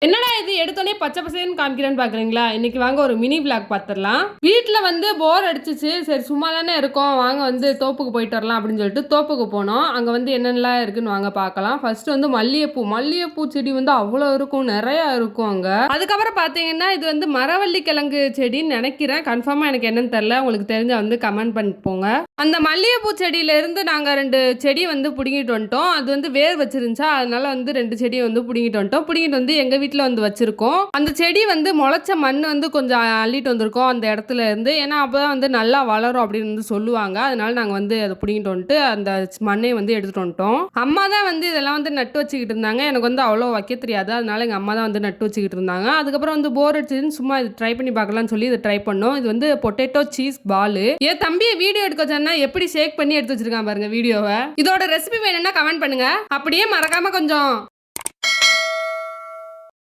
என்னடா இது எடுத்தோடனே பச்சை பசேன்னு காமிக்கிறேன்னு பாக்குறீங்களா? இன்னைக்கு வாங்க ஒரு மினி விளாக் பார்த்துடலாம். வீட்டில் வந்து போர் அடிச்சிச்சு, சரி சும்மா தானே இருக்கோம், வாங்க வந்து தோப்புக்கு போயிட்டு வரலாம் அப்படின்னு சொல்லிட்டு தோப்புக்கு போனோம். அங்கே வந்து என்னென்னலாம் இருக்குன்னு வாங்க பார்க்கலாம். ஃபர்ஸ்ட் வந்து மல்லிகைப்பூ செடி வந்து அவ்வளோ இருக்கும், நிறையா இருக்கும் அங்கே. அதுக்கப்புறம் பார்த்தீங்கன்னா இது வந்து மரவள்ளி கிழங்கு செடின்னு நினைக்கிறேன், கன்ஃபார்மாக எனக்கு என்னன்னு தெரில. உங்களுக்கு தெரிஞ்ச வந்து கமெண்ட் பண்ணிட்டு போங்க. அந்த மல்லிகைப்பூ செடியிலேருந்து நாங்கள் 2 செடி வந்து பிடுங்கிட்டு வந்துட்டோம். அது வந்து வேர் வச்சிருந்துச்சா, அதனால வந்து 2 செடியை வந்து பிடுங்கிட்டு வந்துட்டோம். பிடுங்கிட்டு வந்து எங்கள் வீட்டில் வந்து வச்சிருக்கோம். அந்த செடி வந்து முளைச்ச மண் வந்து கொஞ்சம் அள்ளிட்டு வந்திருக்கோம் அந்த இடத்துல இருந்து. ஏன்னா அப்பதான் வந்து நல்லா வளரும் அப்படின்னு வந்து சொல்லுவாங்க. அதனால நாங்கள் வந்து அதை பிடிங்கிட்டு வந்துட்டு அந்த மண்ணை வந்து எடுத்துட்டு வந்துட்டோம். அம்மா தான் வந்து இதெல்லாம் வந்து நட்டு வச்சுக்கிட்டு இருந்தாங்க. எனக்கு வந்து அவ்வளோ வைக்க தெரியாது, அதனால எங்கள் அம்மா தான் வந்து நட்டு வச்சுக்கிட்டு இருந்தாங்க. அதுக்கப்புறம் வந்து போர் அடிச்சதுன்னு சும்மா இது ட்ரை பண்ணி பார்க்கலாம்னு சொல்லி இதை ட்ரை பண்ணோம். இது வந்து பொட்டேட்டோ சீஸ் பால். ஏன் தம்பியை வீடியோ எடுக்க சொன்னா எப்படி ஷேக் பண்ணி எடுத்து வச்சிருக்கான் பாருங்க வீடியோவை. இதோட ரெசிபி வேணும்னா கமெண்ட் பண்ணுங்க. அப்படியே மறக்காம கொஞ்சம்